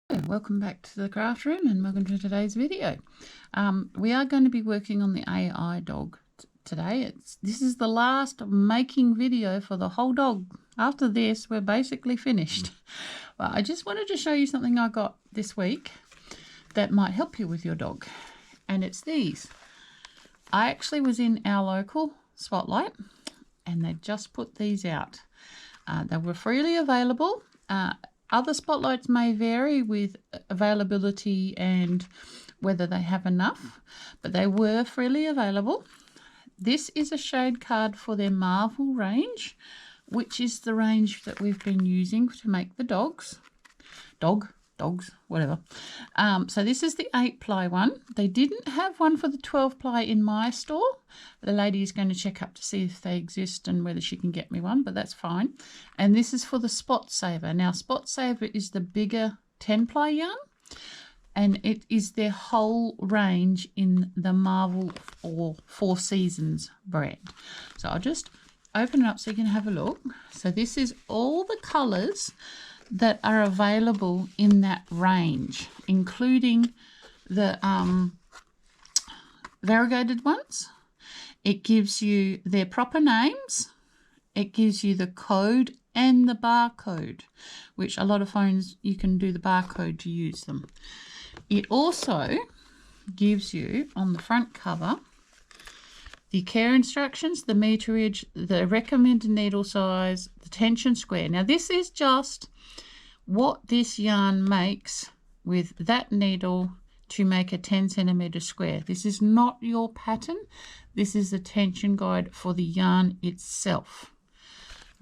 Welcome back to the craft room and welcome to today's video. We are going to be working on the AI dog today. This is the last making video for the whole dog. After this, we're basically finished. But I just wanted to show you something I got this week that might help you with your dog. And it's these. I actually was in our local Spotlight and they just put these out. They were freely available. Other Spotlights may vary with availability and whether they have enough, but they were freely available. This is a shade card for their Marvel range, which is the range that we've been using to make the dogs, whatever. So this is the 8-ply one. They didn't have one for the 12-ply in my store. The lady is going to check up to see if they exist and whether she can get me one, but that's fine. And this is for the Spot Saver. Now, Spot Saver is the bigger 10-ply yarn, and it is their whole range in the Marvel or Four Seasons brand. So I'll just open it up so you can have a look. So this is all the colours that are available in that range, including the variegated ones. It gives you their proper names. It gives you the code and the barcode, which a lot of phones you can do the barcode to use them. It also gives you on the front cover the care instructions, the meterage, the recommended needle size, the tension square. Now this is just what this yarn makes with that needle to make a 10 centimeter square. This is not your pattern. This is a tension guide for the yarn itself.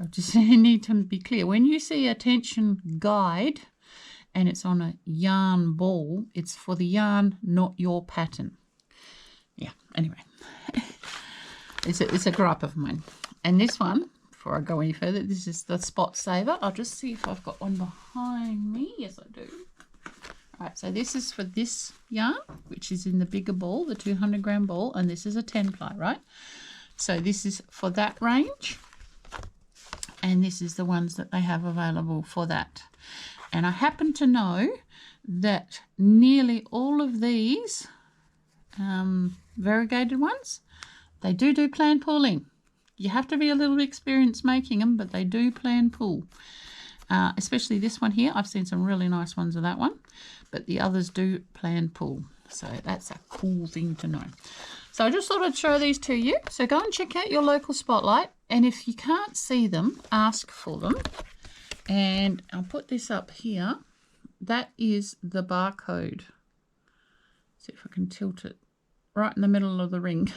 I just need to be clear. When you see a tension guide and it's on a yarn ball, it's for the yarn, not your pattern. Yeah, anyway. It's a gripe of mine. And this one, before I go any further, this is the Spot Saver. I'll just see if I've got one behind me. Yes, I do. All right, so this is for this yarn, which is in the bigger ball, the 200 gram ball, and this is a 10-ply, right? So this is for that range, and this is the ones that they have available for that. And I happen to know that nearly all of these variegated ones, they do plan pulling. You have to be a little experienced making them, but they do plan pull. Especially this one here. I've seen some really nice ones of that one, but the others do plan pull. So that's a cool thing to know. So I just thought I'd show these to you. So go and check out your local Spotlight, and if you can't see them, ask for them. And I'll put this up here. That is the barcode. See if I can tilt it right in the middle of the ring.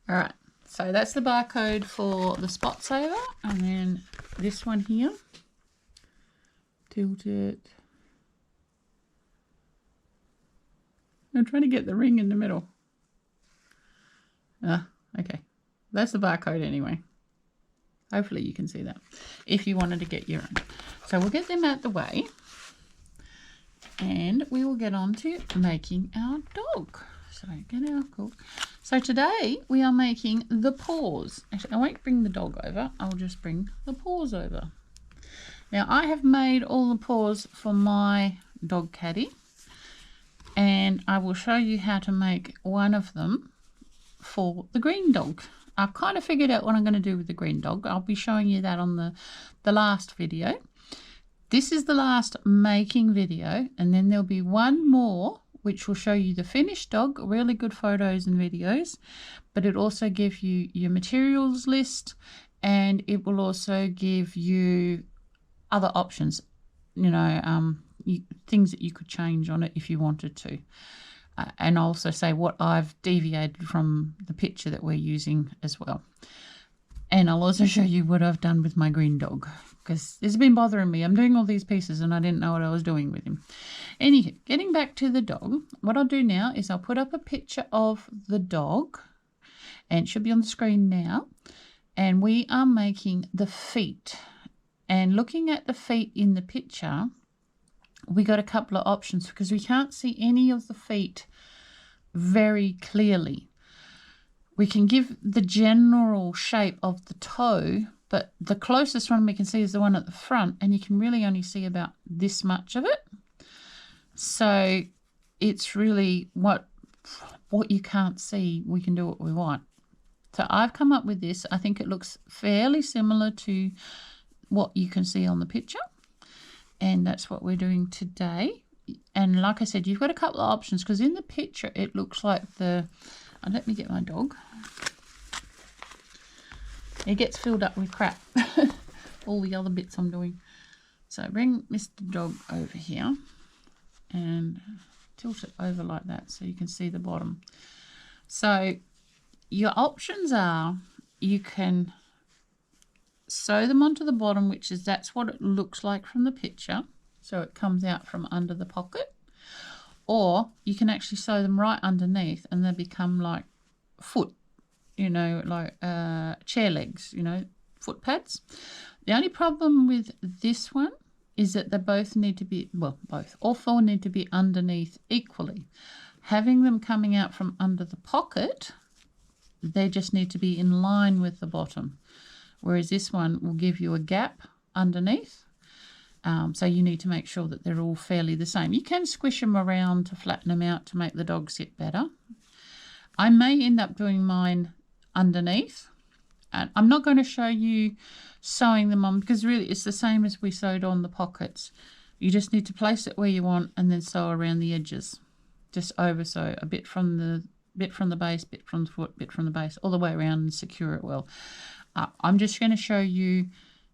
All right. So that's the barcode for the Spot Saver, and then this one here, tilt it. I'm trying to get the ring in the middle. Okay, that's the barcode anyway. Hopefully you can see that if you wanted to get your own. So we'll get them out the way and we will get on to making our dog. So get our cook. So today we are making the paws. Actually, I won't bring the dog over. I'll just bring the paws over. Now I have made all the paws for my dog Caddy, and I will show you how to make one of them for the green dog. I've kind of figured out what I'm going to do with the green dog. I'll be showing you that on the last video. This is the last making video, and then there'll be one more which will show you the finished dog, really good photos and videos, but it also gives you your materials list, and it will also give you other options, you know, things that you could change on it if you wanted to. And also say what I've deviated from the picture that we're using as well. And I'll also show you what I've done with my green dog, because this has been bothering me. I'm doing all these pieces and I didn't know what I was doing with him. Anywho, getting back to the dog, what I'll do now is I'll put up a picture of the dog, and it should be on the screen now. And we are making the feet. And looking at the feet in the picture, we got a couple of options because we can't see any of the feet very clearly. We can give the general shape of the toe, but the closest one we can see is the one at the front, and you can really only see about this much of it. So it's really what you can't see, we can do what we want. So I've come up with this. I think it looks fairly similar to what you can see on the picture, and that's what we're doing today. And like I said, you've got a couple of options, because in the picture it looks like let me get my dog. It gets filled up with crap. All the other bits I'm doing. So bring Mr. Dog over here and tilt it over like that so you can see the bottom. So your options are, you can sew them onto the bottom, that's what it looks like from the picture. So it comes out from under the pocket. Or you can actually sew them right underneath and they become like foot, like chair legs, foot pads. The only problem with this one is that they both need to be, all four need to be underneath equally. Having them coming out from under the pocket, they just need to be in line with the bottom. Whereas this one will give you a gap underneath. So you need to make sure that they're all fairly the same. You can squish them around to flatten them out to make the dog sit better. I may end up doing mine underneath. And I'm not going to show you sewing them on, because really it's the same as we sewed on the pockets. You just need to place it where you want and then sew around the edges. Just over sew a bit from the base, bit from the foot, bit from the base, all the way around and secure it well. I'm just going to show you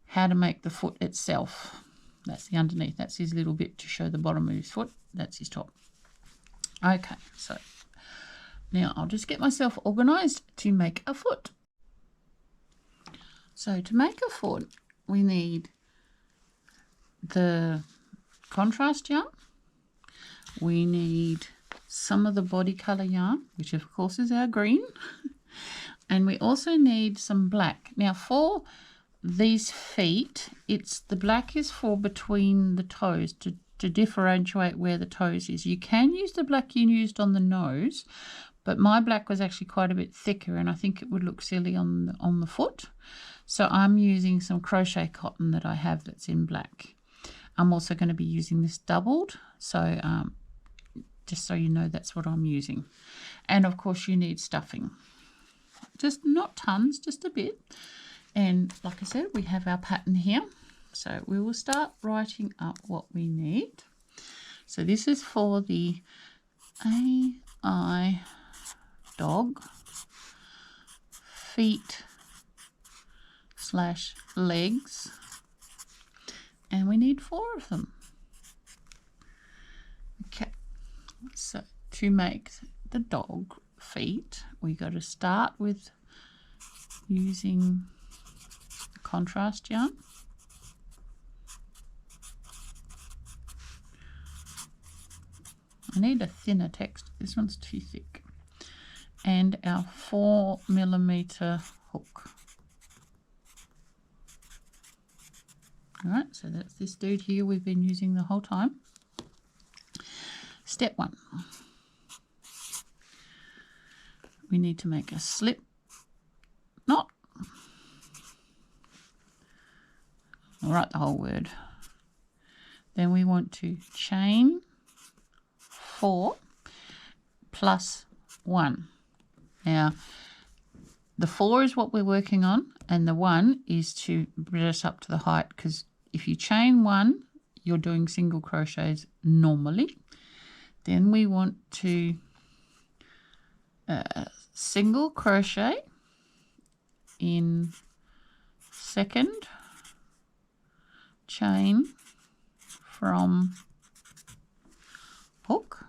how to make the foot itself. That's the underneath. That's his little bit to show the bottom of his foot. That's his top. Okay, so now I'll just get myself organised to make a foot. So to make a foot, we need the contrast yarn. We need some of the body colour yarn, which of course is our green. And we also need some black. Now for these feet, the black is for between the toes to differentiate where the toes is. You can use the black you used on the nose, but my black was actually quite a bit thicker and I think it would look silly on the foot. So I'm using some crochet cotton that I have that's in black. I'm also going to be using this doubled, so just so you know, that's what I'm using. And of course you need stuffing. Just not tons, just a bit. And like I said, we have our pattern here. So we will start writing up what we need. So this is for the AI dog feet / legs. And we need 4 of them. Okay, so to make the dog feet, we got to start with using contrast yarn. I need a thinner text. This one's too thick. And our 4mm hook. All right, so that's this dude here we've been using the whole time. Step 1. We need to make a slip knot. I'll write the whole word. Then we want to chain 4 plus 1. Now, the 4 is what we're working on, and the 1 is to bring us up to the height, because if you chain 1, you're doing single crochets normally. Then we want to single crochet in second chain from hook.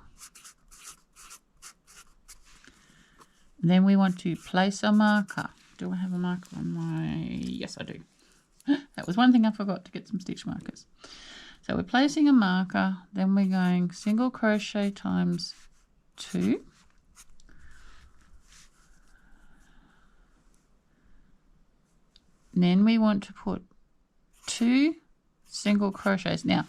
Then we want to place a marker. Do I have a marker on my... Yes, I do. That was one thing I forgot, to get some stitch markers. So we're placing a marker, then we're going single crochet times 2. Then we want to put 2 single crochets. Now,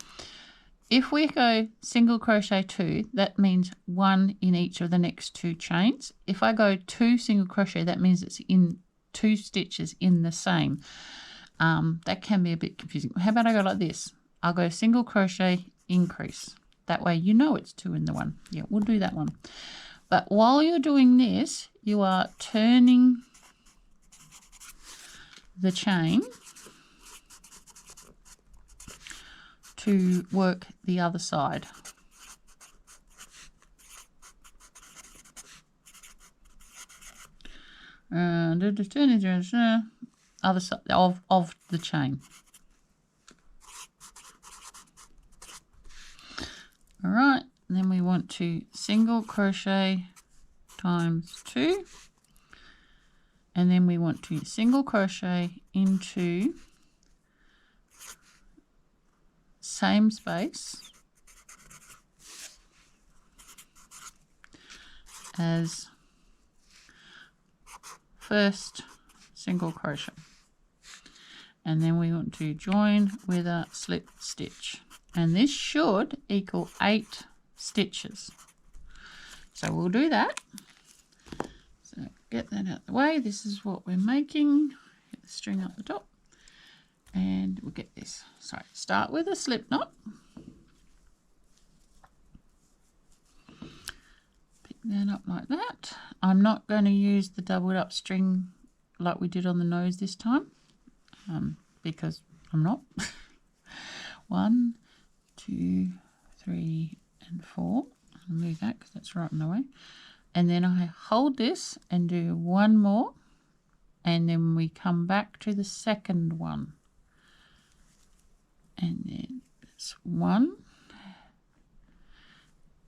if we go single crochet 2, that means 1 in each of the next 2 chains. If I go 2 single crochet, that means it's in 2 stitches in the same. that can be a bit confusing. How about I go like this? I'll go single crochet, increase. That way you know it's 2 in the 1. Yeah, we'll do that one. But while you're doing this, you are turning the chain to work the other side. And other side of the chain. All right, and then we want to single crochet times 2, and then we want to single crochet into same space as first single crochet, and then we want to join with a slip stitch, and this should equal 8 stitches. So we'll do that. So get that out of the way. This is what we're making. Get the string up the top, and we'll get this. So start with a slip knot. Pick that up like that. I'm not going to use the doubled up string like we did on the nose this time, because I'm not. 1, 2, 3, and 4. I'll move that because that's right in the way. And then I hold this and do one more, and then we come back to the second one. And then it's 1.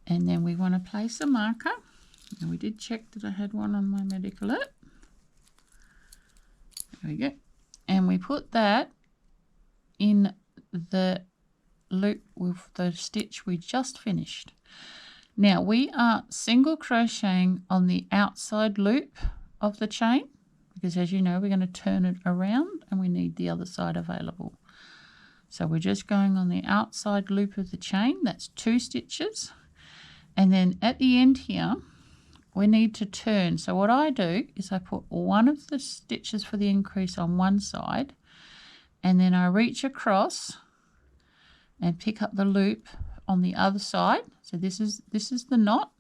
And then we want to place a marker. And we did check that I had one on my Magic Alert. There we go. And we put that in the loop with the stitch we just finished. Now we are single crocheting on the outside loop of the chain, because as you know, we're going to turn it around and we need the other side available. So we're just going on the outside loop of the chain. That's 2 stitches. And then at the end here, we need to turn. So what I do is I put one of the stitches for the increase on one side, and then I reach across and pick up the loop on the other side. So this is the knot.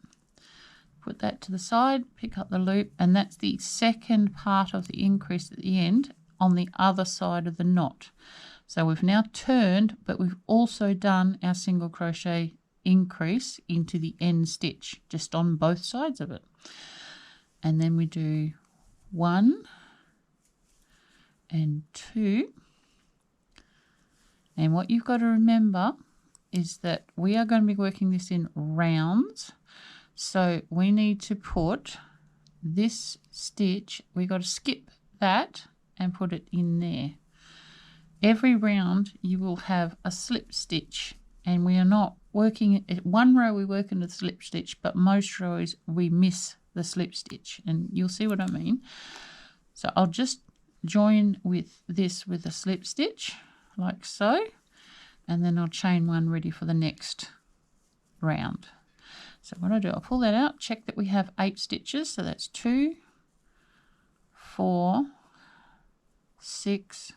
Put that to the side, pick up the loop, and that's the second part of the increase at the end on the other side of the knot. So we've now turned, but we've also done our single crochet increase into the end stitch, just on both sides of it. And then we do 1 and 2. And what you've got to remember is that we are going to be working this in rounds. So we need to put this stitch, we've got to skip that and put it in there. Every round you will have a slip stitch, and we are not working at one row, we work into the slip stitch, but most rows we miss the slip stitch, and you'll see what I mean. So I'll just join with this with a slip stitch like so, and then I'll chain 1 ready for the next round. So what I do, I'll pull that out, check that we have 8 stitches, so that's 2, 4, 6,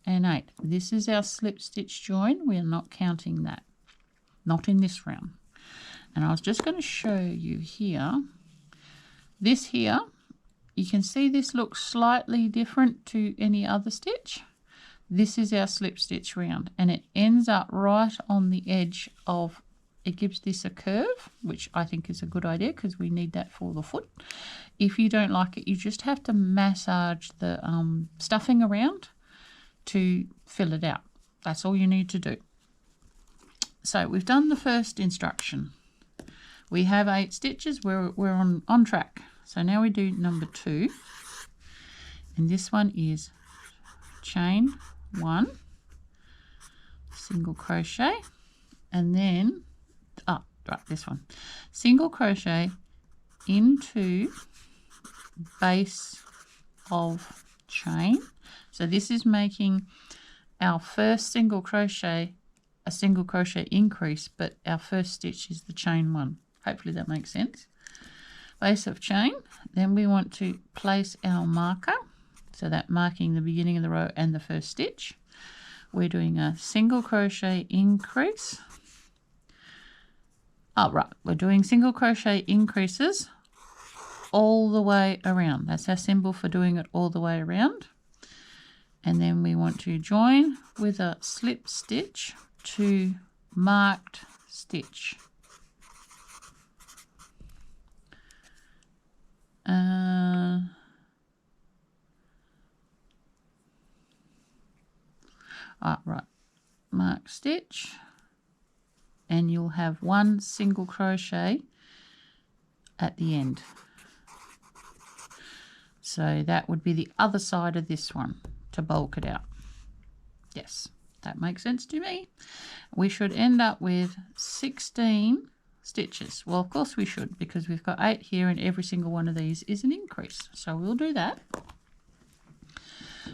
and 8. This is our slip stitch join. We are not counting that, not in this round. And I was just going to show you here, this here, you can see this looks slightly different to any other stitch. This is our slip stitch round, and it ends up right on the edge of, it gives this a curve, which I think is a good idea because we need that for the foot. If you don't like it, you just have to massage the stuffing around to fill it out. That's all you need to do. So we've done the first instruction. We have 8 stitches. We're on track. So now we do number 2, and this one is chain 1, single crochet, and then this one, single crochet into base of chain. So this is making our first single crochet a single crochet increase, but our first stitch is the chain 1. Hopefully that makes sense. Base of chain. Then we want to place our marker. so that marking the beginning of the row and the first stitch. We're doing a single crochet increase. Oh, right, we're doing single crochet increases all the way around. That's our symbol for doing it all the way around. And then we want to join with a slip stitch to marked stitch. Right, mark stitch, and you'll have one single crochet at the end. So that would be the other side of this one to bulk it out. Yes, that makes sense to me. We should end up with 16 stitches. Well, of course we should, because we've got 8 here and every single one of these is an increase. So we'll do that.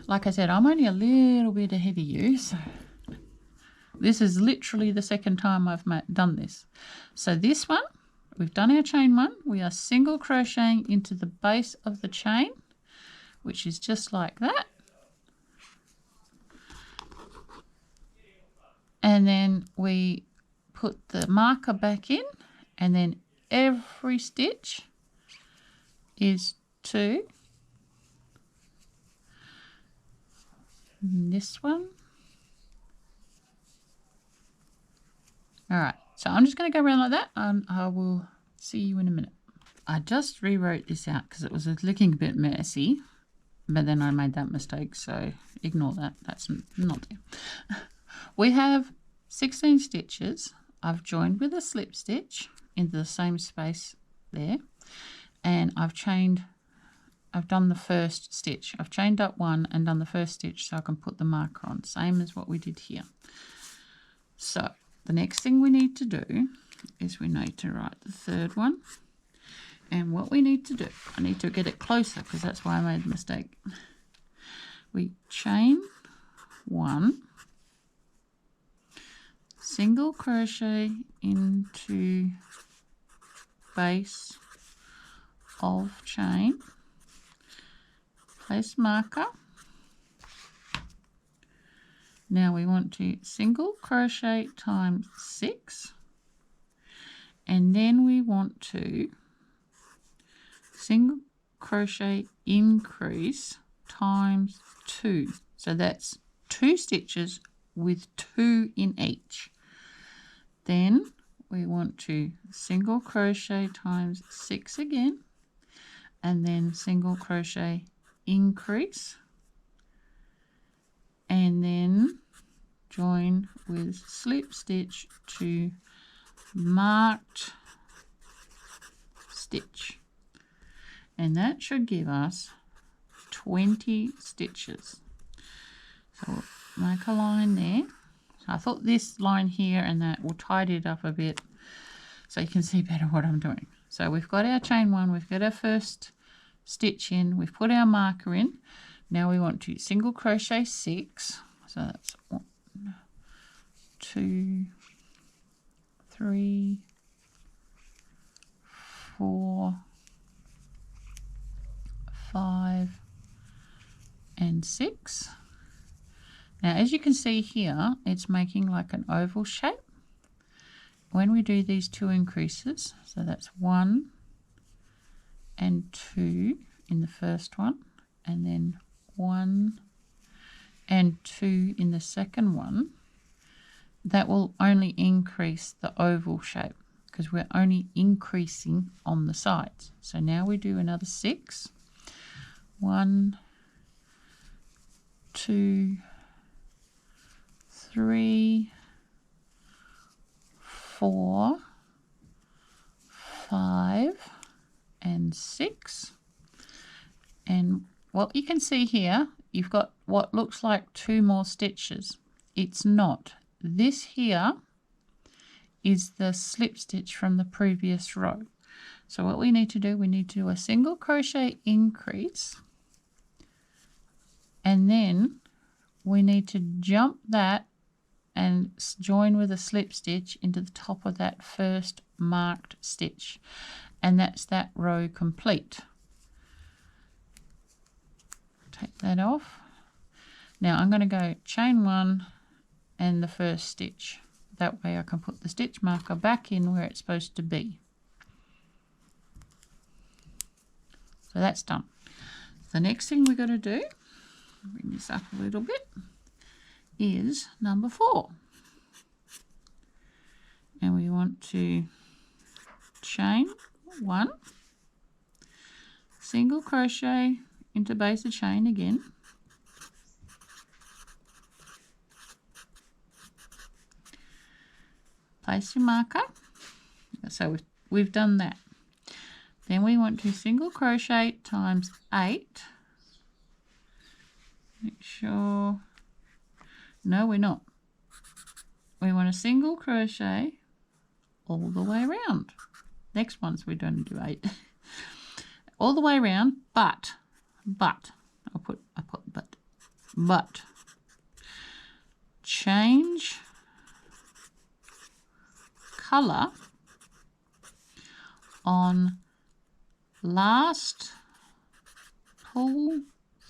Like I said, I'm only a little bit ahead of you, so this is literally the second time I've done this. So this one, we've done our chain 1. We are single crocheting into the base of the chain, which is just like that. And then we put the marker back in, and then every stitch is 2. And this one. All right, so I'm just going to go around like that, and I will see you in a minute. I just rewrote this out because it was looking a bit messy, but then I made that mistake, so ignore that. That's not there. We have 16 stitches. I've joined with a slip stitch into the same space there, and I've done the first stitch. I've chained up 1 and done the first stitch so I can put the marker on, same as what we did here. So the next thing we need to do is we need to write the third one. And what we need to do, I need to get it closer because that's why I made the mistake. We chain 1, single crochet into base of chain, place marker. Now we want to single crochet times 6, and then we want to single crochet increase times 2. So that's 2 stitches with 2 in each. Then we want to single crochet times 6 again, and then single crochet increase, and then join with slip stitch to marked stitch, and that should give us 20 stitches. So we'll make a line there. So I thought this line here and that will tidy it up a bit so you can see better what I'm doing. So we've got our chain 1, we've got our first stitch in, we've put our marker in. Now we want to single crochet 6. So that's 1, 2, 3, 4, 5, and 6. Now, as you can see here, it's making like an oval shape. When we do these 2 increases, so that's 1 and 2 in the first one, and then 1 and 2 in the second one, that will only increase the oval shape because we're only increasing on the sides. So now we do another 6. 1, 2, 3, 4, 5, and 6. And what you can see here, you've got what looks like 2 more stitches. It's not. This here is the slip stitch from the previous row. So what we need to do, we need to do a single crochet increase, and then we need to jump that and join with a slip stitch into the top of that first marked stitch, and that's that row complete. take that off. Now I'm going to go chain 1 and the first stitch. That way I can put the stitch marker back in where it's supposed to be. So that's done. The next thing we've got to do, bring this up a little bit, is number 4. And we want to chain 1, single crochet into base of chain again, place your marker. So we've done that. Then we want to single crochet times 8. Make sure, no, we're not. We want a single crochet all the way around. Next one's we're going to do 8. All the way around, but change colour on last pull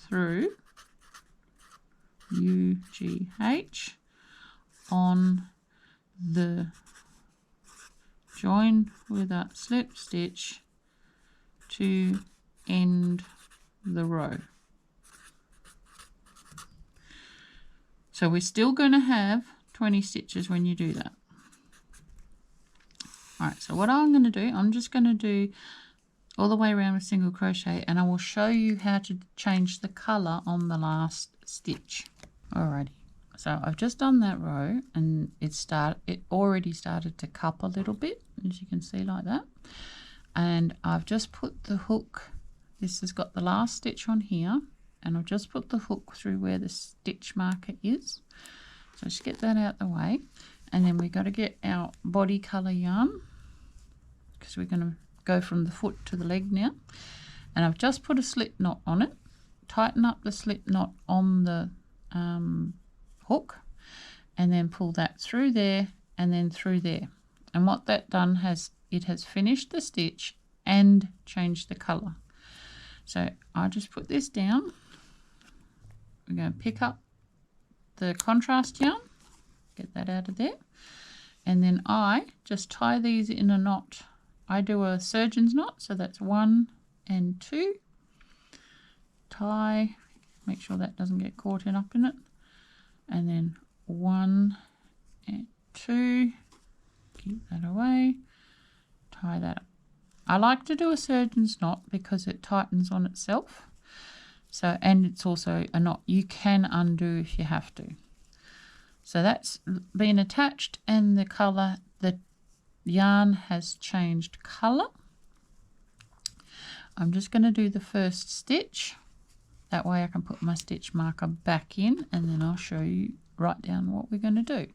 through UGH on the join with a slip stitch to end the row. So we're still going to have 20 stitches when you do that. Alright, so what I'm going to do, I'm just going to do all the way around with single crochet, and I will show you how to change the colour on the last stitch. Alrighty, so I've just done that row, and it already started to cup a little bit, as you can see, like that. And I've just put the hook, this has got the last stitch on here, and I've just put the hook through where the stitch marker is. So just get that out the way, and then we've got to get our body colour yarn, because we're going to go from the foot to the leg now. And I've just put a slip knot on it. Tighten up the slip knot on the hook, and then pull that through there and then through there. And what that done it has finished the stitch and changed the colour. So I just put this down. We're going to pick up the contrast yarn, get that out of there, and then I just tie these in a knot. I do a surgeon's knot, so that's 1 and 2. Tie, make sure that doesn't get caught up in it, and then 1 and 2. Keep that away. Tie that up. I like to do a surgeon's knot because it tightens on itself. So, and it's also a knot you can undo if you have to. So that's been attached, and the colour, the yarn has changed colour. I'm just going to do the first stitch. That way I can put my stitch marker back in, and then I'll show you right down what we're going to do.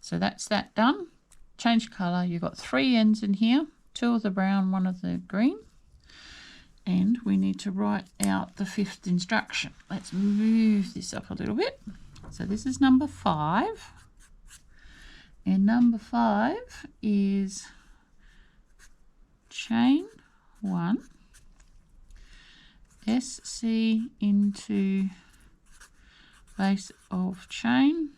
So that's that done. Change colour. You've got 3 ends in here, 2 of the brown, 1 of the green. And we need to write out the 5th instruction. Let's move this up a little bit. So this is number 5. And number 5 is chain 1, SC into base of chain,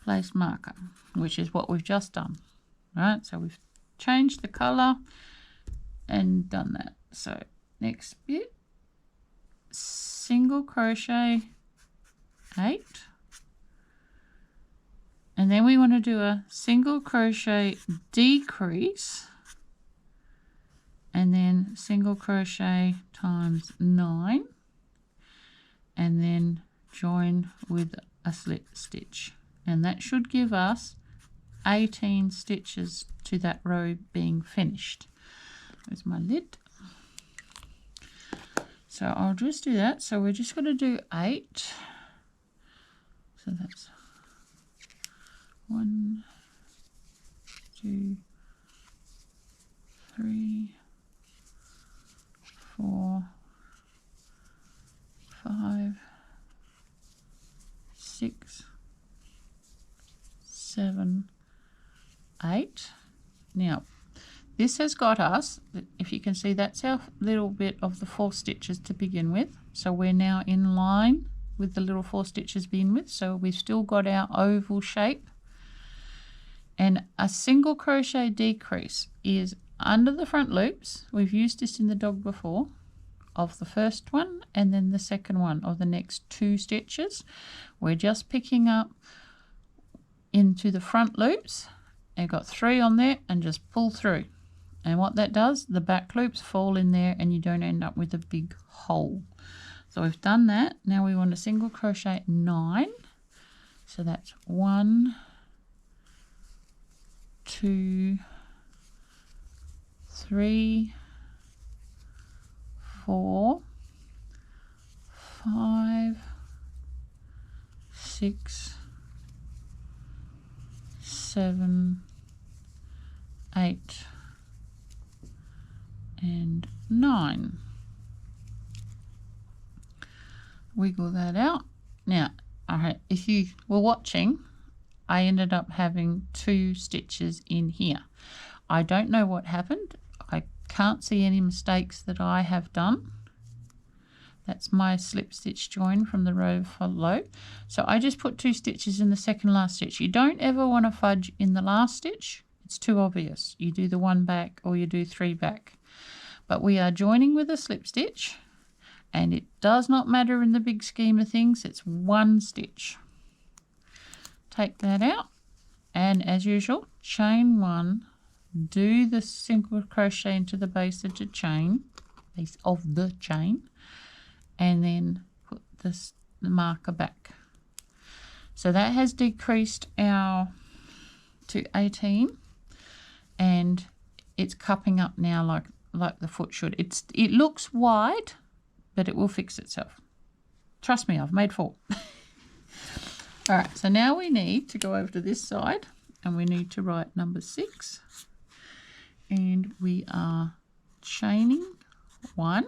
place marker, which is what we've just done. Right, so we've changed the colour and done that. So next bit, single crochet 8, and then we want to do a single crochet decrease, and then single crochet times 9, and then join with a slip stitch, and that should give us 18 stitches to that row being finished. There's my lid. So I'll just do that. So we're just going to do 8. So that's 1, 2, 3, 4, 5, 6, 7, 8. Now this has got us, if you can see, that's our little bit of the 4 stitches to begin with. So we're now in line with the little 4 stitches to begin with. So we've still got our oval shape. And a single crochet decrease is under the front loops. We've used this in the dog before, of the first one and then the second one of the next 2 stitches. We're just picking up into the front loops. I've got 3 on there and just pull through. And what that does, the back loops fall in there and you don't end up with a big hole. So we've done that. Now we want a single crochet 9. So that's 1, 2, 3, 4, 5, 6, 7, 8, and 9. Wiggle that out. Now, alright, if you were watching, I ended up having 2 stitches in here. I don't know what happened. I can't see any mistakes that I have done. That's my slip stitch join from the row below. So I just put 2 stitches in the second last stitch. You don't ever want to fudge in the last stitch. It's too obvious. You do the 1 back or you do 3 back. But we are joining with a slip stitch, and it does not matter in the big scheme of things. It's 1 stitch. Take that out, and as usual, chain 1, do the single crochet into the base of the chain, and then put the marker back. So that has decreased our to 18, and it's cupping up now like the foot should. It looks wide, but it will fix itself. Trust me, I've made 4. All right, so now we need to go over to this side, and we need to write number 6, and we are chaining 1,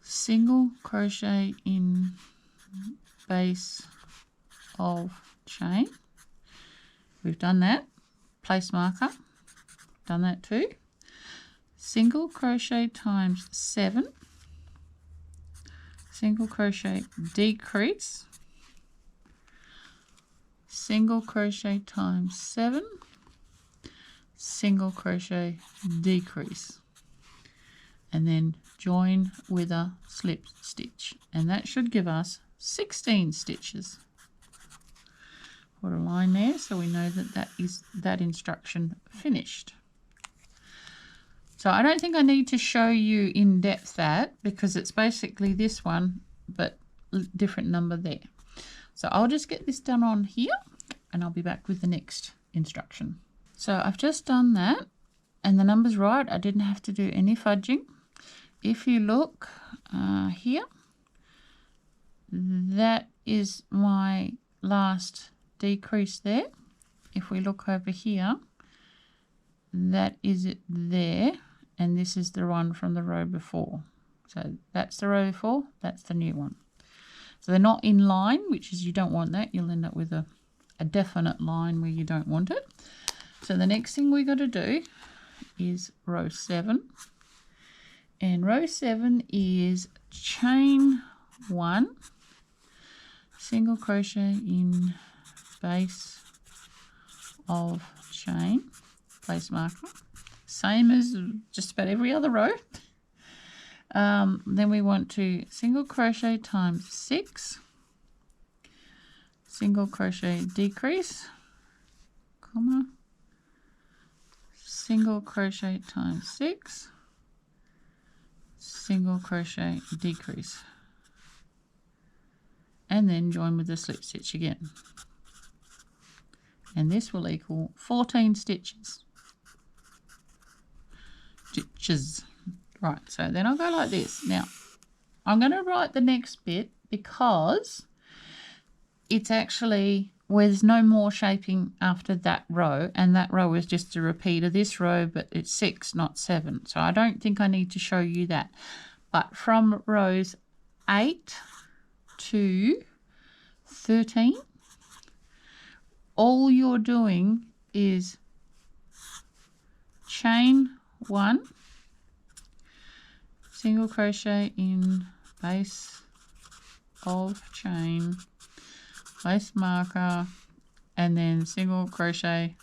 single crochet in base of chain. We've done that. Place marker, done that too. Single crochet times 7, single crochet decrease, single crochet times 7, single crochet decrease, and then join with a slip stitch, and that should give us 16 stitches. Put a line there so we know that that is that instruction finished. So I don't think I need to show you in depth that, because it's basically this one but different number there. So I'll just get this done on here and I'll be back with the next instruction. So I've just done that and the number's right. I didn't have to do any fudging. If you look here, that is my last decrease there. If we look over here, that is it there, and this is the one from the row before. So that's the row before, that's the new one. So they're not in line, which is you don't want that. You'll end up with a definite line where you don't want it. So the next thing we got to do is row 7. And row 7 is chain 1, single crochet in base of chain, place marker, same as just about every other row. Then we want to single crochet times 6, single crochet decrease, comma, single crochet times 6, single crochet decrease, and then join with the slip stitch again. And this will equal 14 stitches. Right, so then I'll go like this. Now, I'm going to write the next bit because it's actually where there's no more shaping after that row, and that row is just a repeat of this row, but it's 6, not 7. So I don't think I need to show you that. But from rows 8 to 13, all you're doing is chain 1, single crochet in base of chain, lace marker, and then single crochet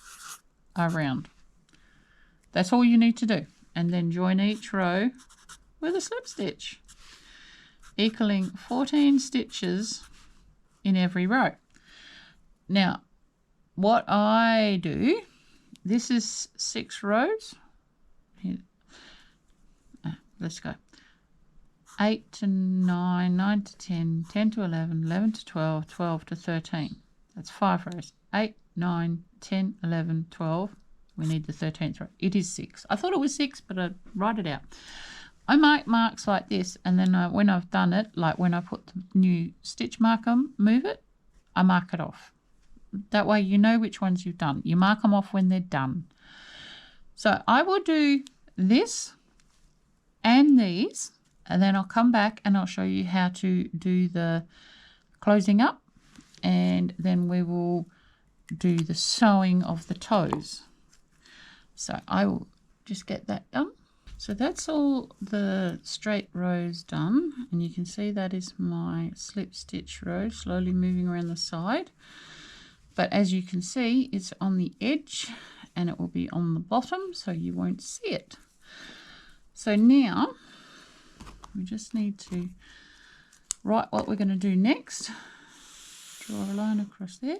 around. That's all you need to do, and then join each row with a slip stitch, equaling 14 stitches in every row. Now what I do, this is 6 rows. Here. Let's go 8 to 9, 9 to 10, 10 to 11, 11 to 12, 12 to 13. That's 5 rows. 8, 9, 10, 11, 12. We need the 13th row. It is 6. I thought it was 6, but I write it out. I make marks like this, and then when I've done it, like when I put the new stitch marker, move it, I mark it off. That way you know which ones you've done. You mark them off when they're done. So I will do this and these, and then I'll come back and I'll show you how to do the closing up, and then we will do the sewing of the toes. So I will just get that done. So that's all the straight rows done, and you can see that is my slip stitch row slowly moving around the side. But as you can see, it's on the edge and it will be on the bottom, so you won't see it. So now we just need to write what we're going to do next. Draw a line across there.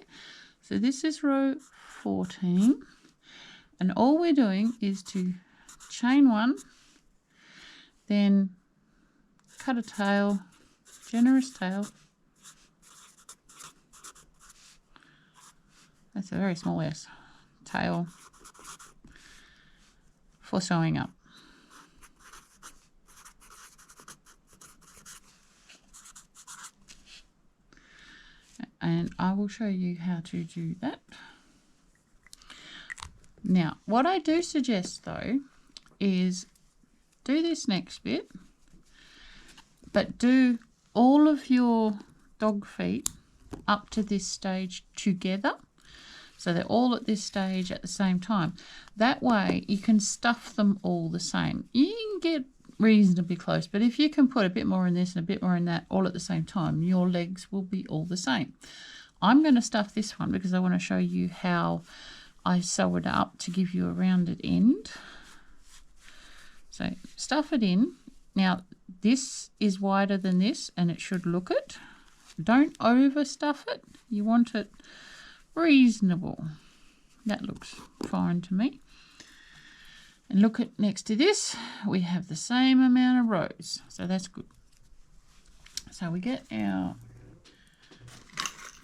So this is row 14, and all we're doing is to chain 1, then cut a tail, generous tail. That's a very small S, tail, for sewing up. And I will show you how to do that. Now, what I do suggest though is do this next bit, but do all of your dog feet up to this stage together. So they're all at this stage at the same time. That way you can stuff them all the same. You can get reasonably close, but if you can put a bit more in this and a bit more in that all at the same time, your legs will be all the same. I'm going to stuff this one because I want to show you how I sew it up to give you a rounded end. So stuff it in. Now this is wider than this and it should look it. Don't overstuff it. You want it reasonable. That looks fine to me. And look at next to this, we have the same amount of rows, so that's good. So we get our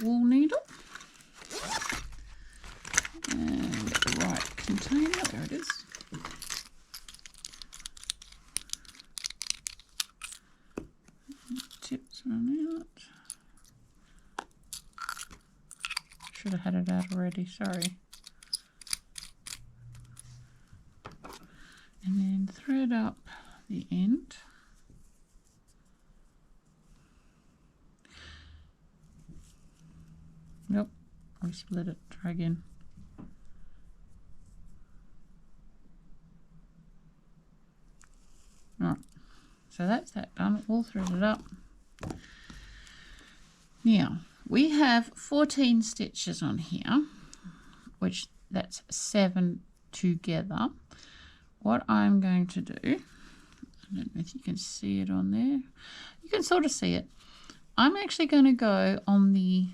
wool needle and get the right container. There it is. Tips run out. Should have had it out already, sorry. And then thread up the end. Nope, we split it, try again. Alright, so that's that done, all threaded up. Now, we have 14 stitches on here, which that's 7 together. What I'm going to do, I don't know if you can see it on there. You can sort of see it. I'm actually going to go on the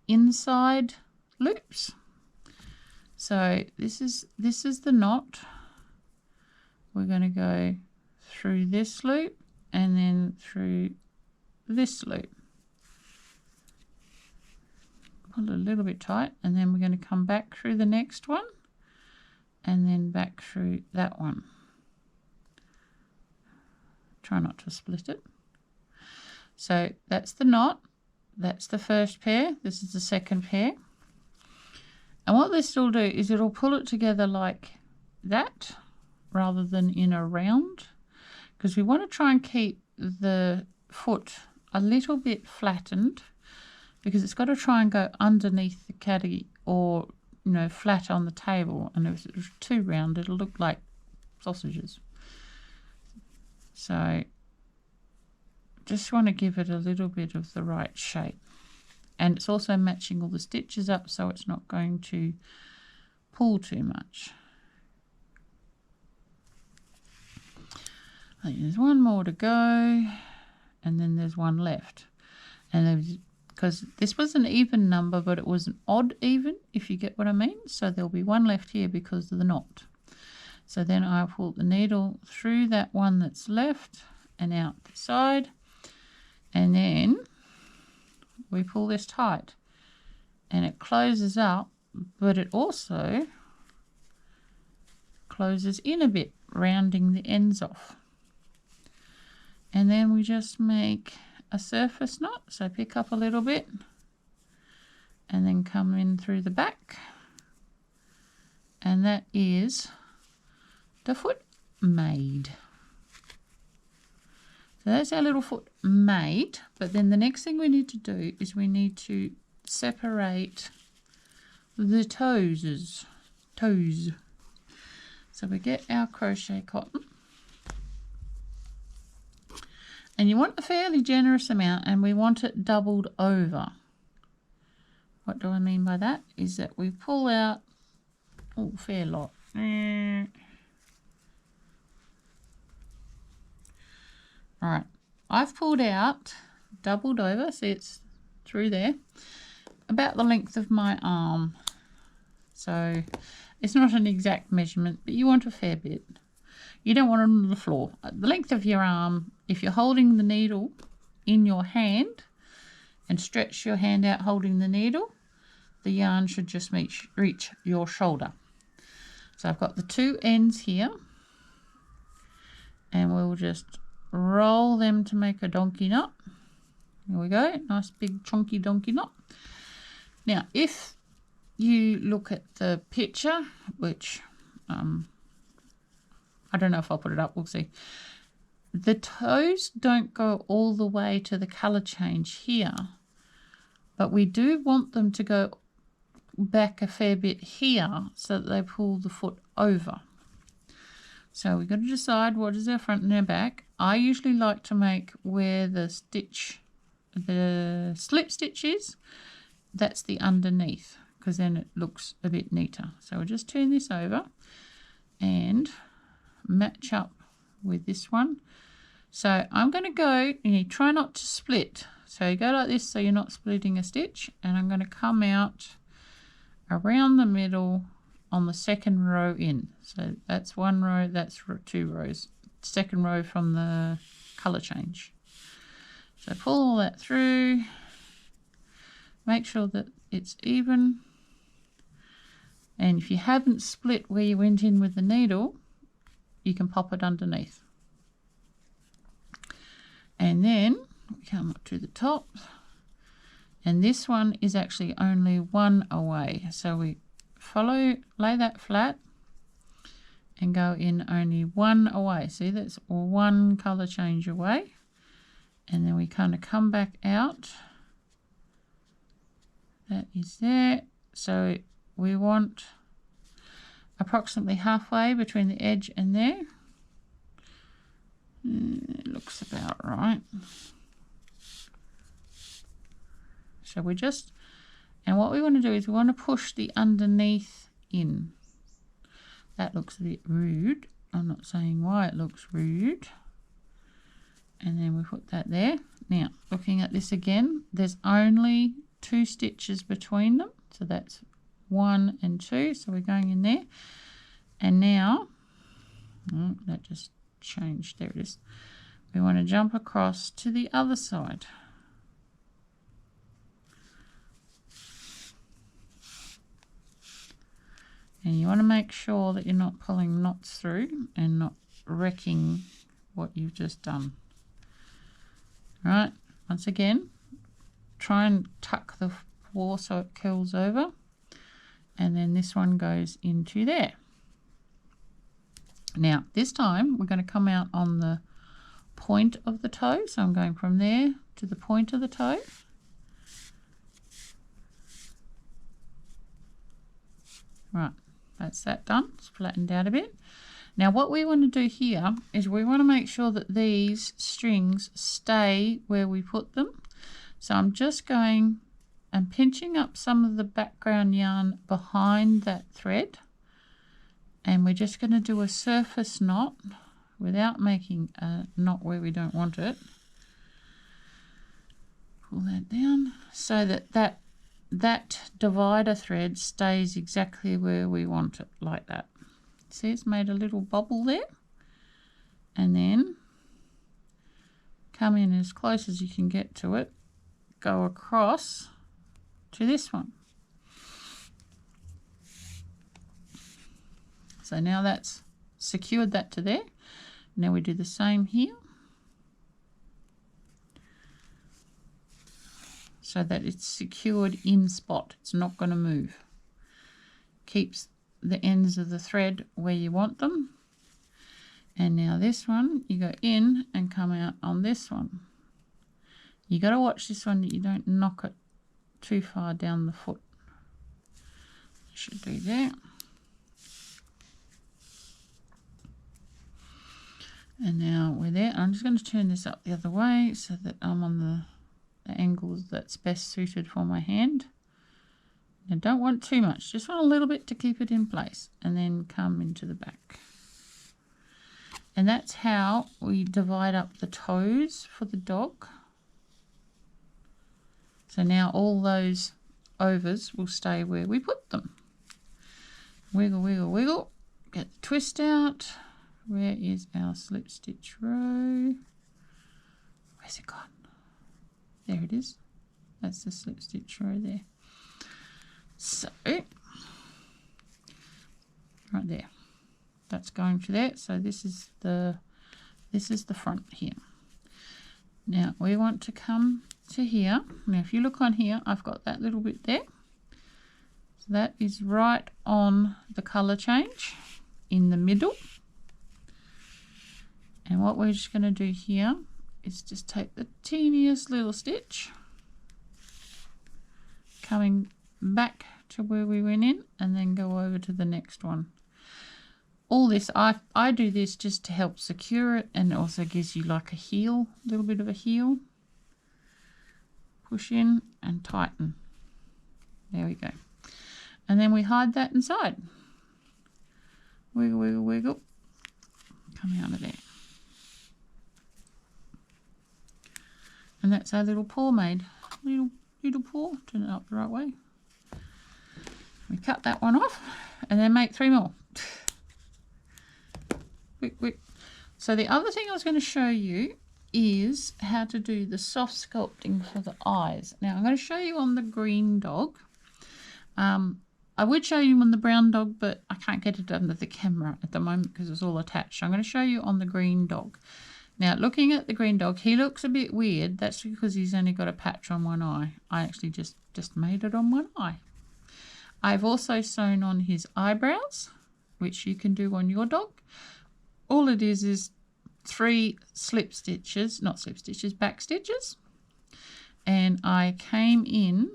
inside loops. So this is the knot. We're going to go through this loop and then through this loop. Pull it a little bit tight, and then we're going to come back through the next one and then back through that one. Try not to split it. So that's the knot, that's the first pair, this is the second pair. And what this will do is it'll pull it together like that rather than in a round, because we want to try and keep the foot a little bit flattened, because it's got to try and go underneath the caddy or, you know, flat on the table. And if it was too round, it'll look like sausages. So just want to give it a little bit of the right shape. And it's also matching all the stitches up so it's not going to pull too much. I think there's one more to go, and then there's one left. And because this was an even number, but it was an odd even, if you get what I mean. So there'll be one left here because of the knot. So then I'll pull the needle through that one that's left and out the side. And then we pull this tight. And it closes up, but it also closes in a bit, rounding the ends off. And then we just make a surface knot, so pick up a little bit and then come in through the back, and that is the foot made. So that's our little foot made, but then the next thing we need to do is we need to separate the toes. So we get our crochet cotton. And you want a fairly generous amount, and we want it doubled over. What do I mean by that? Is that we pull out, oh, fair lot. All right, I've pulled out, doubled over, see it's through there, about the length of my arm. So it's not an exact measurement, but you want a fair bit. You don't want it on the floor. The length of your arm, if you're holding the needle in your hand and stretch your hand out holding the needle, the yarn should just reach your shoulder. So I've got the two ends here, and we'll just roll them to make a donkey knot. Here we go, nice big chunky donkey knot. Now, if you look at the picture, which I don't know if I'll put it up, we'll see. The toes don't go all the way to the colour change here, but we do want them to go back a fair bit here so that they pull the foot over. So we've got to decide what is our front and our back. I usually like to make where the slip stitch is, that's the underneath, because then it looks a bit neater. So we'll just turn this over and match up with this one. So I'm going to go, and you try not to split. So you go like this so you're not splitting a stitch, and I'm going to come out around the middle on the second row in. So that's one row, that's two rows. Second row from the colour change. So pull all that through, make sure that it's even, and if you haven't split where you went in with the needle, you can pop it underneath. And then we come up to the top, and this one is actually only one away. So we lay that flat and go in only one away. See, that's one colour change away. And then we kind of come back out. That is there. So we want approximately halfway between the edge and there. It looks about right. So we just, and what we want to do is we want to push the underneath in. That looks a bit rude. I'm not saying why it looks rude. And then we put that there. Now, looking at this again, there's only 2 stitches between them. So that's 1 and 2. So we're going in there. And now, that just changed. There it is. We want to jump across to the other side. And you want to make sure that you're not pulling knots through and not wrecking what you've just done. Right, once again, try and tuck the paw so it curls over, and then this one goes into there. Now, this time we're going to come out on the point of the toe, so I'm going from there to the point of the toe. Right, that's that done. It's flattened out a bit. Now what we want to do here is we want to make sure that these strings stay where we put them. So I'm just going and pinching up some of the background yarn behind that thread, and we're just going to do a surface knot without making a knot where we don't want it. Pull that down so that divider thread stays exactly where we want it, like that. See, it's made a little bubble there, and then come in as close as you can get to it, go across to this one. So now that's secured that to there. Now we do the same here, so that it's secured in spot. It's not going to move. Keeps the ends of the thread where you want them. And now this one, you go in and come out on this one. You got to watch this one that you don't knock it too far down the foot. You should do that. And now we're there. I'm just going to turn this up the other way so that I'm on the angles that's best suited for my hand. I don't want too much, just want a little bit to keep it in place, and then come into the back. And that's how we divide up the toes for the dog. So now all those overs will stay where we put them. Wiggle, wiggle, wiggle. Get the twist out. Where is our slip stitch row? Where's it gone? There it is. That's the slip stitch row there. So, right there. That's going to there. So this is the front here. Now we want to come to here. Now if you look on here, I've got that little bit there. So that is right on the colour change in the middle. And what we're just going to do here is just take the teeniest little stitch, coming back to where we went in, and then go over to the next one. All this, I do this just to help secure it, and it also gives you like a heel, a little bit of a heel. Push in and tighten. There we go. And then we hide that inside. Wiggle, wiggle, wiggle. Come out of there. And that's our little paw made. Little paw. Turn it up the right way. We cut that one off and then make 3 more. Quick, quick. So the other thing I was going to show you is how to do the soft sculpting for the eyes. Now I'm going to show you on the green dog. I would show you on the brown dog, but I can't get it under the camera at the moment because it's all attached. So I'm going to show you on the green dog. Now looking at the green dog, he looks a bit weird. That's because he's only got a patch on one eye. I actually just made it on one eye. I've also sewn on his eyebrows, which you can do on your dog. All it is 3 slip stitches, not slip stitches, back stitches. And I came in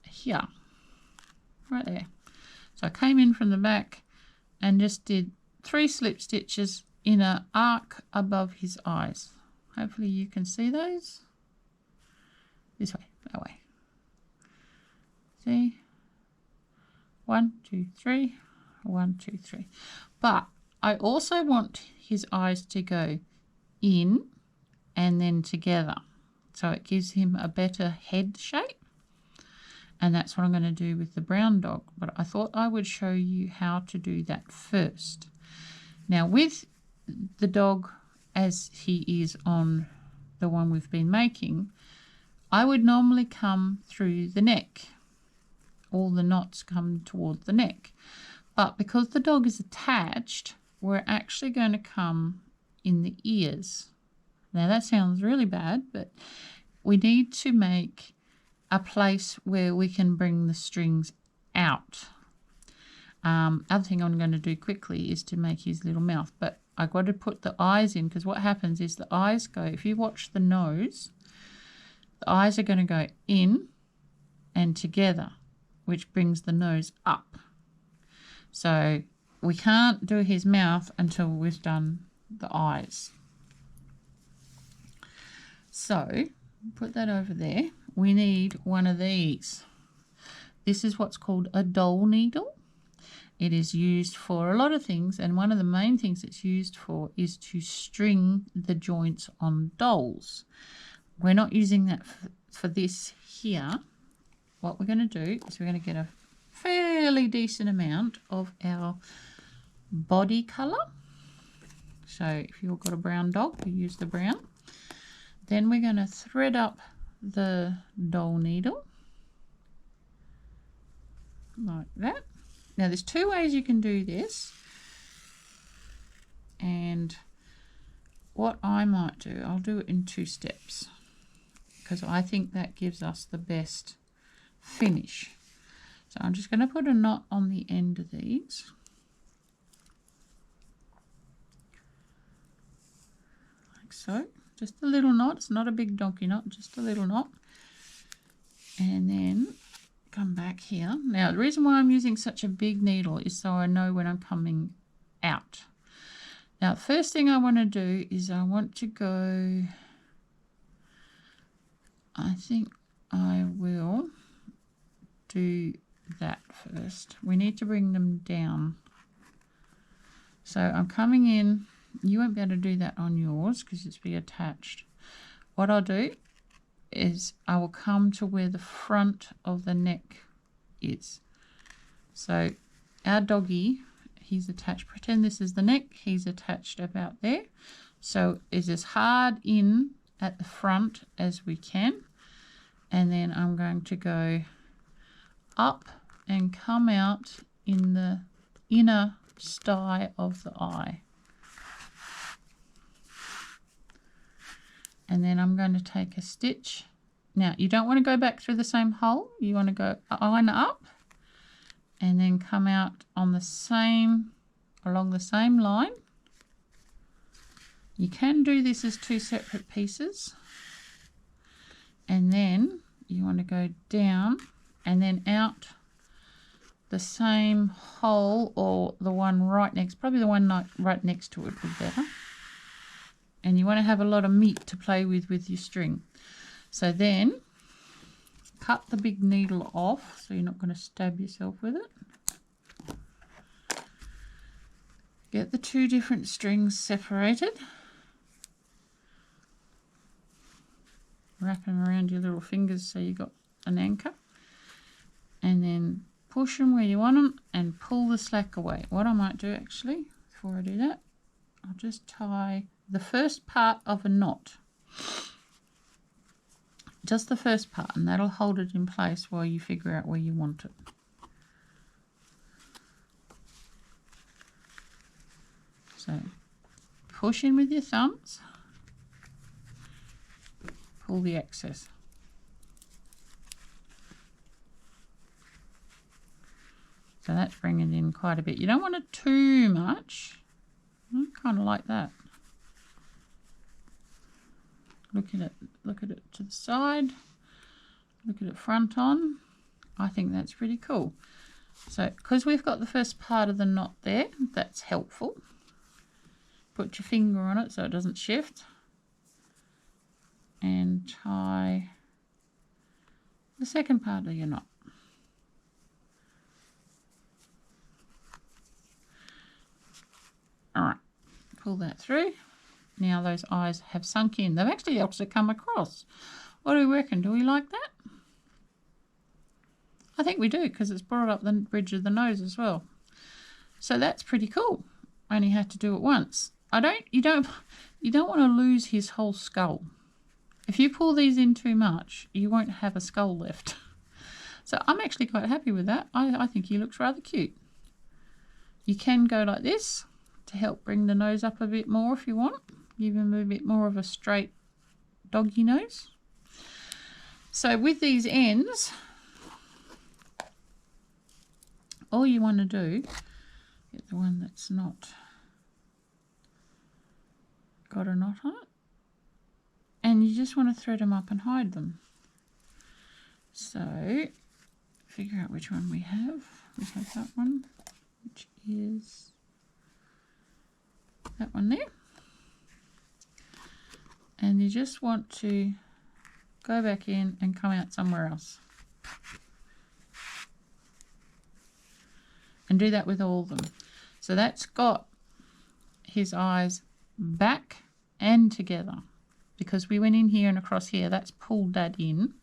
here, right there. So I came in from the back and just did 3 slip stitches in an arc above his eyes. Hopefully you can see those. This way, that way. See? 1, 2, 3, 1, 2, 3. But I also want his eyes to go in and then together. So it gives him a better head shape. And that's what I'm going to do with the brown dog. But I thought I would show you how to do that first. Now with the dog as he is on the one we've been making, I would normally come through the neck. All the knots come toward the neck. But because the dog is attached, we're actually going to come in the ears. Now that sounds really bad, but we need to make a place where we can bring the strings out. Other thing I'm going to do quickly is to make his little mouth, but I've got to put the eyes in, because what happens is the eyes go, if you watch the nose, the eyes are going to go in and together, which brings the nose up. So we can't do his mouth until we've done the eyes. So put that over there. We need one of these. This is what's called a doll needle. It is used for a lot of things, and one of the main things it's used for is to string the joints on dolls. We're not using that for this here. What we're going to do is we're going to get a fairly decent amount of our body colour. So if you've got a brown dog, we use the brown. Then we're going to thread up the doll needle like that. Now there's two ways you can do this, and what I might do, I'll do it in 2 steps because I think that gives us the best finish. So I'm just going to put a knot on the end of these. Like so. Just a little knot. It's not a big donkey knot, just a little knot. And then come back here. Now the reason why I'm using such a big needle is so I know when I'm coming out. Now the first thing I want to do is I want to go, I think I will do that first. We need to bring them down. So I'm coming in. You won't be able to do that on yours because it's be attached. What I'll do is I will come to where the front of the neck is. So our doggy, he's attached, pretend this is the neck, he's attached about there. So it's as hard in at the front as we can. And then I'm going to go up and come out in the inner sty of the eye. And then I'm going to take a stitch. Now you don't want to go back through the same hole. You want to go iron up and then come out on the same, along the same line. You can do this as 2 separate pieces. And then you want to go down and then out the same hole, or the one right next, probably the one right next to it would be better. And you want to have a lot of meat to play with your string. So then cut the big needle off so you're not going to stab yourself with it. Get the 2 different strings separated. Wrap them around your little fingers so you've got an anchor. And then push them where you want them and pull the slack away. What I might do actually, before I do that, I'll just tie the first part of a knot. Just the first part, and that'll hold it in place while you figure out where you want it. So push in with your thumbs, pull the excess. So that's bringing in quite a bit. You don't want it too much. I kind of like that. Look at it to the side. Look at it front on. I think that's pretty cool. So because we've got the first part of the knot there, that's helpful. Put your finger on it so it doesn't shift. And tie the second part of your knot. All right, pull that through. Now those eyes have sunk in. They've actually also come across. What do we reckon? Do we like that? I think we do, because it's brought up the bridge of the nose as well. So that's pretty cool. I only had to do it once. You don't want to lose his whole skull. If you pull these in too much, you won't have a skull left. So I'm actually quite happy with that. I think he looks rather cute. You can go like this to help bring the nose up a bit more if you want. Give him a bit more of a straight doggy nose. So with these ends, all you want to do, get the one that's not got a knot on it, and you just want to thread them up and hide them. So figure out which one we have. We have that one, which is that one there. And you just want to go back in and come out somewhere else. And do that with all of them. So that's got his eyes back and together. Because we went in here and across here, that's pulled that in.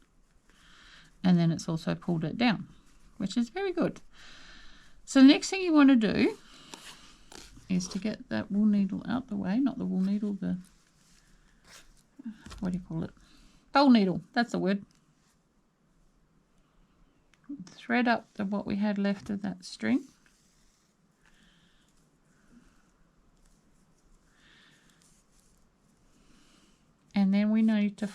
And then it's also pulled it down, which is very good. So the next thing you want to do is to get that wool needle out the way. Not the wool needle, the, what do you call it? Bowl needle, that's the word. Thread up what we had left of that string. And then we need to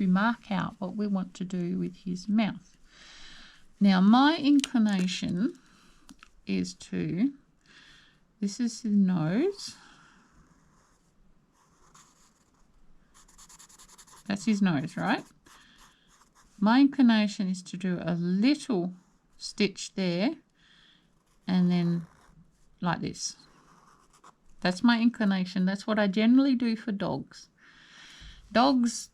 mark out what we want to do with his mouth. Now my inclination is to, this is the nose. That's his nose, right? My inclination is to do a little stitch there and then like this. That's my inclination. That's what I generally do for dogs. Dogs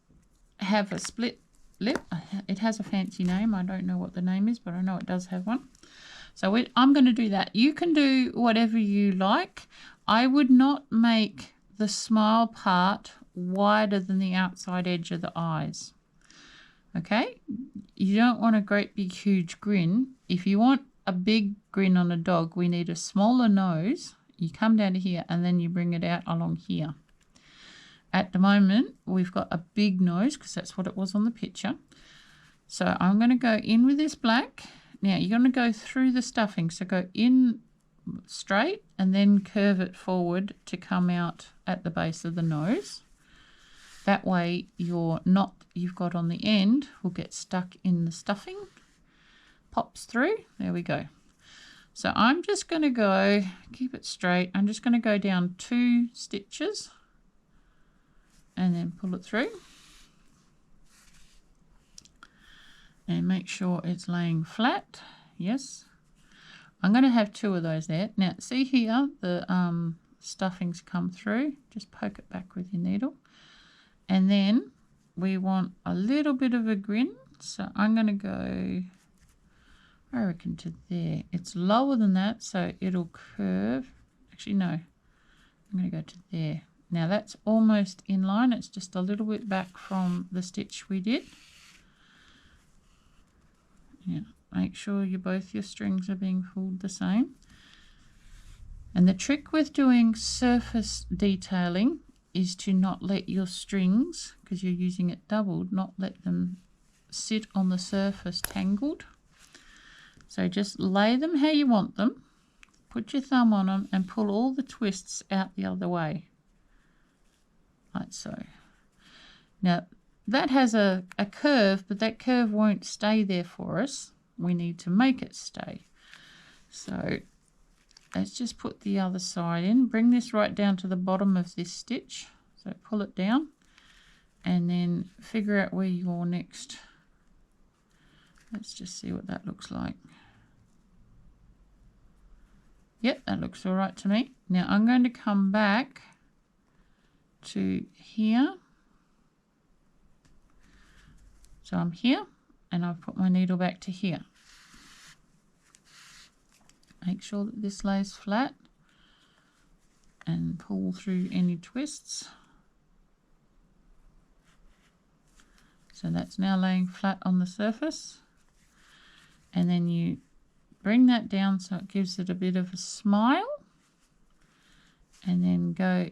have a split lip. It has a fancy name. I don't know what the name is, but I know it does have one. So I'm going to do that. You can do whatever you like. I would not make the smile part wider than the outside edge of the eyes. Okay? You don't want a great big huge grin. If you want a big grin on a dog, we need a smaller nose. You come down to here and then you bring it out along here. At the moment, we've got a big nose because that's what it was on the picture. So I'm going to go in with this black. Now you're going to go through the stuffing. So go in straight and then curve it forward to come out at the base of the nose. That way your knot you've got on the end will get stuck in the stuffing. Pops through. There we go. So I'm just going to go, keep it straight. I'm just going to go down 2 stitches. And then pull it through and make sure it's laying flat. Yes, I'm going to have 2 of those there. Now see here the stuffings come through, just poke it back with your needle, and then we want a little bit of a grin, so I'm going to go, I reckon, to there. It's lower than that, so it'll curve. Actually no, I'm going to go to there. Now that's almost in line. It's just a little bit back from the stitch we did. Yeah, make sure both your strings are being pulled the same. And the trick with doing surface detailing is to not let your strings, because you're using it doubled, not let them sit on the surface tangled. So just lay them how you want them, put your thumb on them and pull all the twists out the other way. Like so. Now that has a curve, but that curve won't stay there for us. We need to make it stay. So let's just put the other side in. Bring this right down to the bottom of this stitch. So pull it down and then figure out where your next, let's just see what that looks like. Yep, that looks all right to me. Now I'm going to come back to here. So I'm here and I've put my needle back to here. Make sure that this lays flat and pull through any twists. So that's now laying flat on the surface. And then you bring that down so it gives it a bit of a smile. And then go,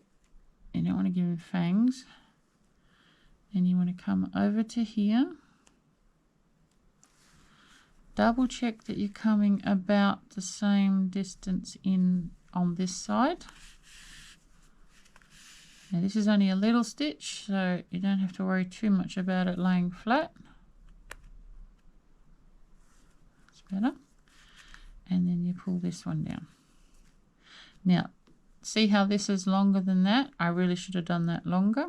you don't want to give him fangs. Then you want to come over to here. Double check that you're coming about the same distance in on this side. Now this is only a little stitch, so you don't have to worry too much about it laying flat. That's better. And then you pull this one down. Now, see how this is longer than that? I really should have done that longer.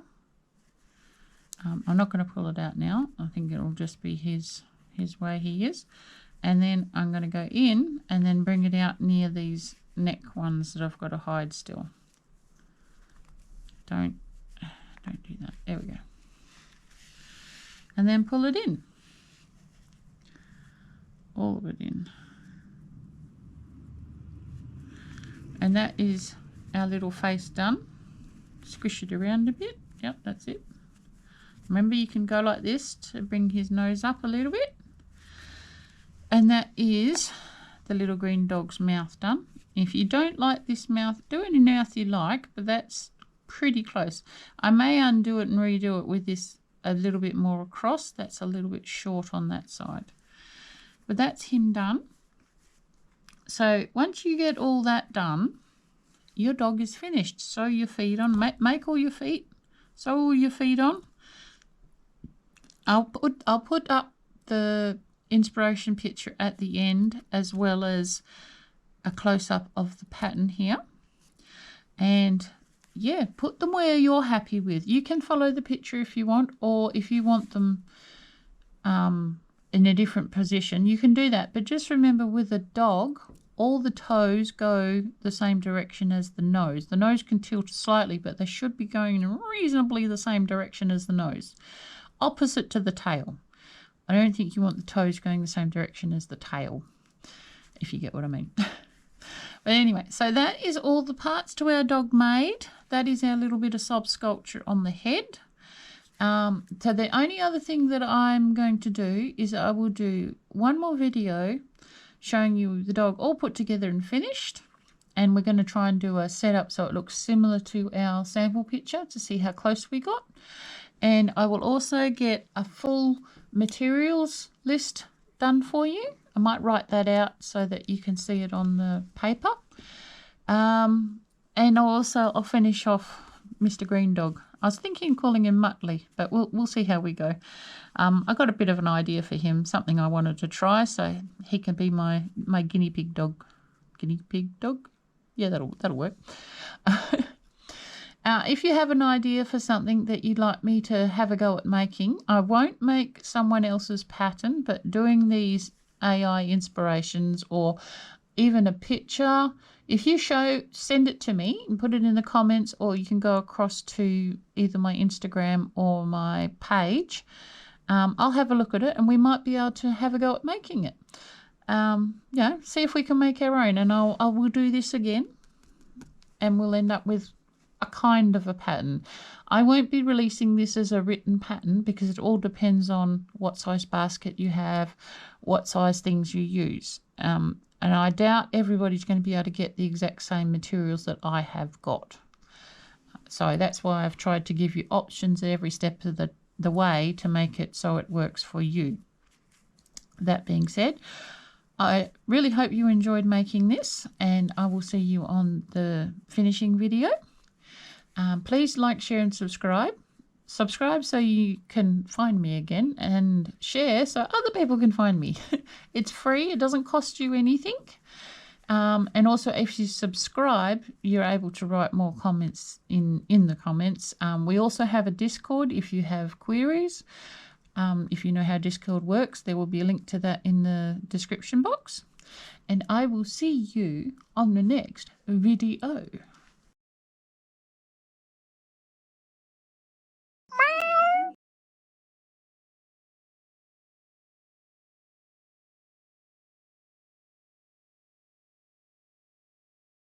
I'm not going to pull it out now. I think it'll just be his way he is. And then I'm going to go in and then bring it out near these neck ones that I've got to hide still. Don't do that. There we go. And then pull it in. All of it in. And that is our little face done. Squish it around a bit. Yep, that's it. Remember, you can go like this to bring his nose up a little bit. And that is the little green dog's mouth done. If you don't like this mouth, do any mouth you like, but that's pretty close. I may undo it and redo it with this a little bit more across. That's a little bit short on that side. But that's him done. So once you get all that done, your dog is finished. Sew your feet on. Make all your feet. Sew all your feet on. I'll put up the inspiration picture at the end, as well as a close-up of the pattern here. And yeah, put them where you're happy with. You can follow the picture if you want, or if you want them in a different position, you can do that. But just remember, with a dog, all the toes go the same direction as the nose. The nose can tilt slightly, but they should be going in reasonably the same direction as the nose. Opposite to the tail. I don't think you want the toes going the same direction as the tail, if you get what I mean. But anyway, so that is all the parts to our dog made. That is our little bit of sob sculpture on the head. So the only other thing that I'm going to do is I will do one more video showing you the dog all put together and finished. And we're going to try and do a setup so it looks similar to our sample picture to see how close we got. And I will also get a full materials list done for you. I might write that out so that you can see it on the paper. And I'll finish off Mr. Green Dog. I was thinking calling him Muttley, but we'll see how we go. I got a bit of an idea for him, something I wanted to try, so he can be my guinea pig dog. Guinea pig dog? Yeah, that'll work. If you have an idea for something that you'd like me to have a go at making, I won't make someone else's pattern, but doing these AI inspirations or even a picture, if you send it to me and put it in the comments, or you can go across to either my Instagram or my page. I'll have a look at it and we might be able to have a go at making it. See if we can make our own, and I will do this again and we'll end up with a kind of a pattern. I won't be releasing this as a written pattern because it all depends on what size basket you have, what size things you use. And I doubt everybody's going to be able to get the exact same materials that I have got. So that's why I've tried to give you options at every step of the way to make it so it works for you. That being said, I really hope you enjoyed making this, and I will see you on the finishing video. Please like, share and subscribe. Subscribe so you can find me again, and share so other people can find me. It's free. It doesn't cost you anything. And also, if you subscribe, you're able to write more comments in the comments. We also have a Discord if you have queries. If you know how Discord works, there will be a link to that in the description box. And I will see you on the next video.